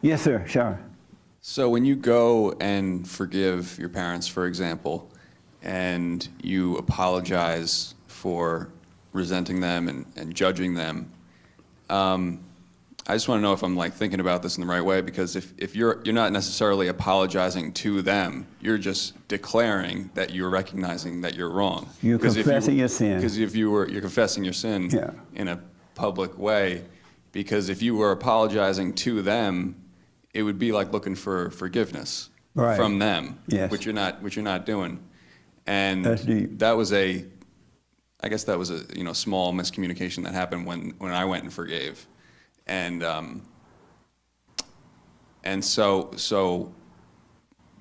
Yes, sir, sure. So when you go and forgive your parents, for example, and you apologize for resenting them and judging them, I just want to know if I'm like thinking about this in the right way, because if you're not necessarily apologizing to them, you're just declaring that you're recognizing that you're wrong. You're confessing your sin. Because if you're confessing your sin Yeah. in a public way, because if you were apologizing to them, it would be like looking for forgiveness Right. from them, Yes. which you're not doing. And That's deep. I guess that was a small miscommunication that happened when I went and forgave. And so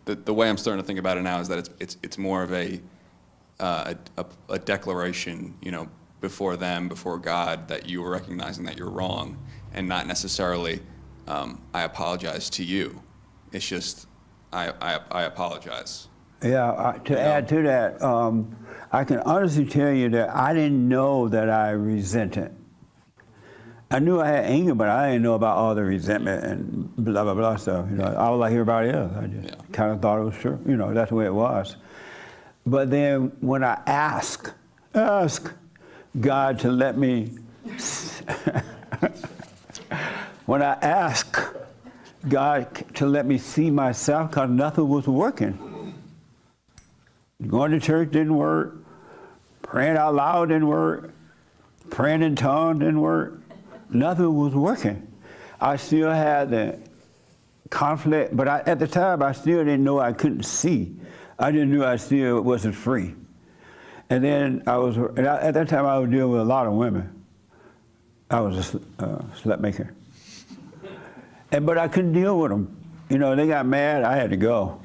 the way I'm starting to think about it now is that it's more of a declaration, before them, before God, that you are recognizing that you're wrong, and not necessarily I apologize to you. It's just I apologize. Yeah, to add to that, I can honestly tell you that I didn't know that I resented. I knew I had anger, but I didn't know about all the resentment and blah, blah, blah stuff. I was like everybody else. I just kind of thought it was true. That's the way it was. But then when I ask God to let me, when I ask God to let me see myself, because nothing was working. Going to church didn't work. Praying out loud didn't work. Praying in tongues didn't work. Nothing was working. I still had the conflict, but at the time I still didn't know I couldn't see. I just knew I still wasn't free. And then at that time I was dealing with a lot of women. I was a slut maker. But I couldn't deal with them. They got mad, I had to go.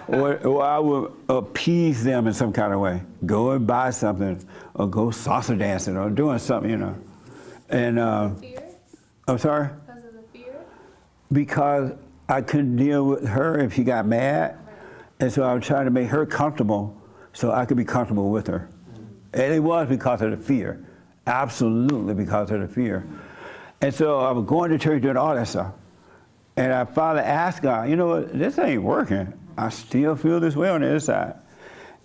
or I would appease them in some kind of way. Go and buy something, or go salsa dancing, or doing something, And Fear? I'm sorry? Because of the fear? Because I couldn't deal with her if she got mad, and so I was trying to make her comfortable so I could be comfortable with her. And it was because of the fear, absolutely because of the fear. And so I was going to church doing all that stuff. And I finally asked God, what, this ain't working. I still feel this way on the inside.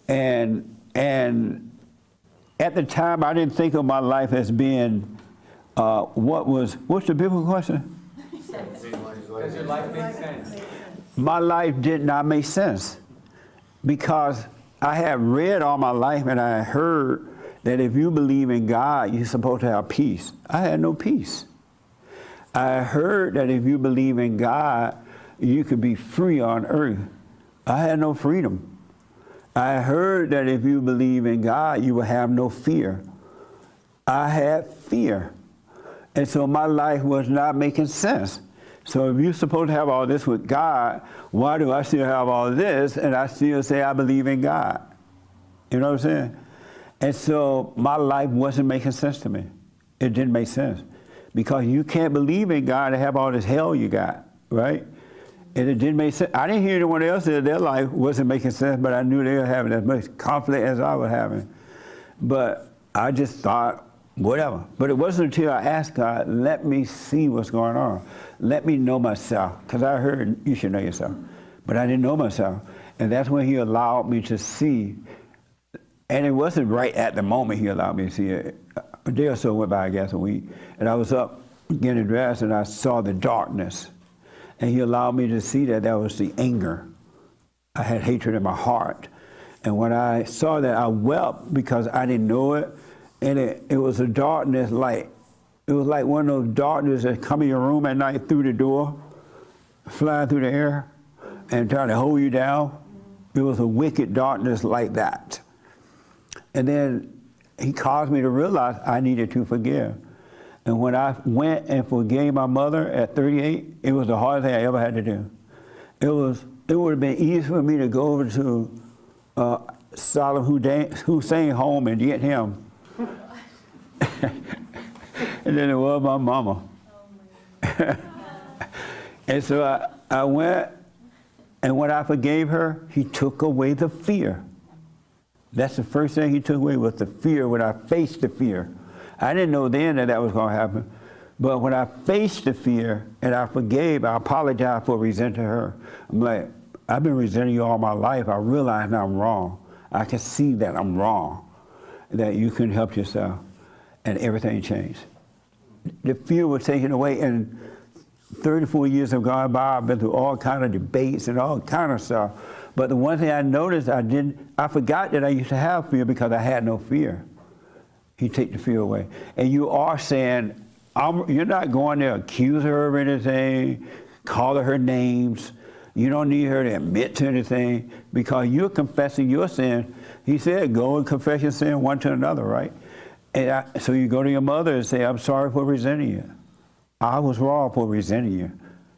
And at the time, I didn't think of my life as being, what's the biblical question? Does your life make sense? My life did not make sense because I had read all my life and I heard that if you believe in God, you're supposed to have peace. I had no peace. I heard that if you believe in God, you could be free on earth. I had no freedom. I heard that if you believe in God, you will have no fear. I had fear. And so my life was not making sense. So if you're supposed to have all this with God, why do I still have all this and I still say I believe in God? You know what I'm saying? And so my life wasn't making sense to me. It didn't make sense. Because you can't believe in God and have all this hell you got, right? And it didn't make sense. I didn't hear anyone else that their life wasn't making sense, but I knew they were having as much conflict as I was having. But I just thought, whatever. But it wasn't until I asked God, let me see what's going on. Let me know myself. Because I heard you should know yourself. But I didn't know myself. And that's when he allowed me to see. And it wasn't right at the moment he allowed me to see it. A day or so went by, I guess, a week. And I was up getting dressed and I saw the darkness. And he allowed me to see that was the anger. I had hatred in my heart. And when I saw that, I wept because I didn't know it. And it was a darkness it was like one of those darkness that come in your room at night through the door, flying through the air and trying to hold you down. It was a wicked darkness like that. And then he caused me to realize I needed to forgive. And when I went and forgave my mother at 38, it was the hardest thing I ever had to do. It would have been easy for me to go over to Saddam Hussein home and get him. And then it was my mama. And so I went, and when I forgave her, he took away the fear. That's the first thing he took away was the fear when I faced the fear. I didn't know then that was going to happen, But when I faced the fear and I forgave, I apologized for resenting her. I'm like, I've been resenting you all my life. I realize now I'm wrong. I can see that I'm wrong, that you couldn't help yourself, and everything changed. The fear was taken away, and 34 years have gone by. I've been through all kind of debates and all kind of stuff. But the one thing I noticed, I forgot that I used to have fear because I had no fear. He take the fear away. And you are saying, you're not going to accuse her of anything, call her names. You don't need her to admit to anything because you're confessing your sin. He said, go and confess your sin one to another, right? And so you go to your mother and say, I'm sorry for resenting you. I was wrong for resenting you.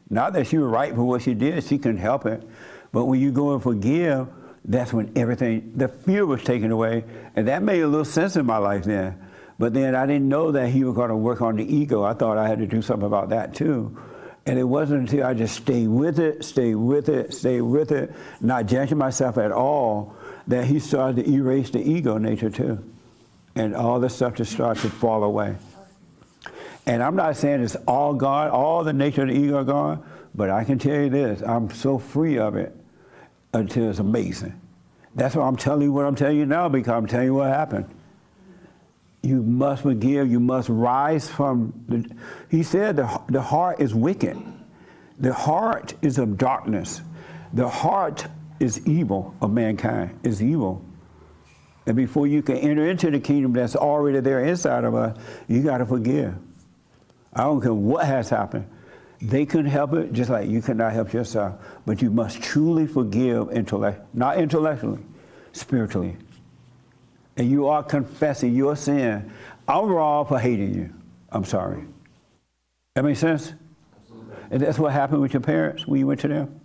Not that she was right for what she did, she couldn't help it. But when you go and forgive, that's when everything, the fear was taken away. And that made a little sense in my life then. But then I didn't know that he was going to work on the ego. I thought I had to do something about that too. And it wasn't until I just stayed with it, not judging myself at all, that he started to erase the ego nature too. And all the stuff just started to fall away. And I'm not saying it's all gone, all the nature of the ego gone, but I can tell you this, I'm so free of it until it's amazing. That's why I'm telling you what I'm telling you now, because I'm telling you what happened. You must forgive, you must rise from he said the heart is wicked. The heart is of darkness. The heart is evil of mankind, is evil. And before you can enter into the kingdom that's already there inside of us, you got to forgive. I don't care what has happened. They couldn't help it, just like you cannot help yourself. But you must truly forgive, not intellectually, spiritually. And you are confessing your sin. I'm wrong for hating you. I'm sorry. That makes sense? Absolutely. And that's what happened with your parents when you went to them?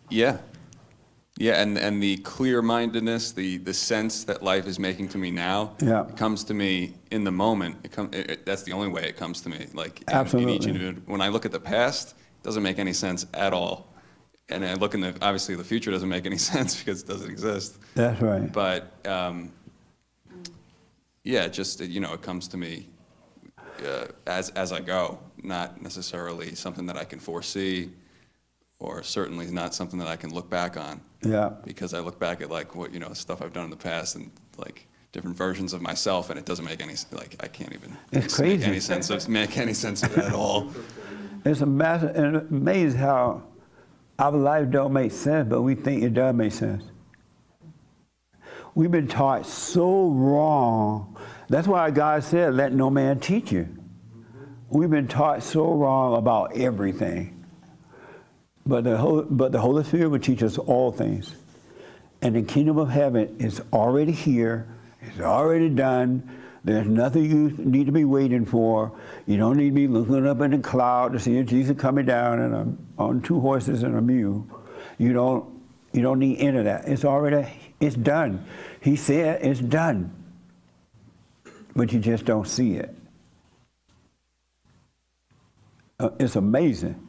Yeah. Yeah, and the clear-mindedness, the sense that life is making to me now, it comes to me in the moment. That's the only way it comes to me. Like in each individual. When I look at the past, it doesn't make any sense at all. And I look obviously the future doesn't make any sense because it doesn't exist. That's right. But yeah, just it comes to me as I go, not necessarily something that I can foresee, or certainly not something that I can look back on. Yeah. Because I look back at what stuff I've done in the past and like different versions of myself, and it doesn't make any I can't even make any sense of it at all. It's amazing how our life don't make sense, but we think it does make sense. We've been taught so wrong. That's why God said, let no man teach you. We've been taught so wrong about everything. But the Holy Spirit will teach us all things. And the kingdom of heaven is already here. It's already done. There's nothing you need to be waiting for. You don't need to be looking up in the cloud to see Jesus coming down and on 2 horses and a mule. You don't need any of that. It's done. He said it's done. But you just don't see it. It's amazing.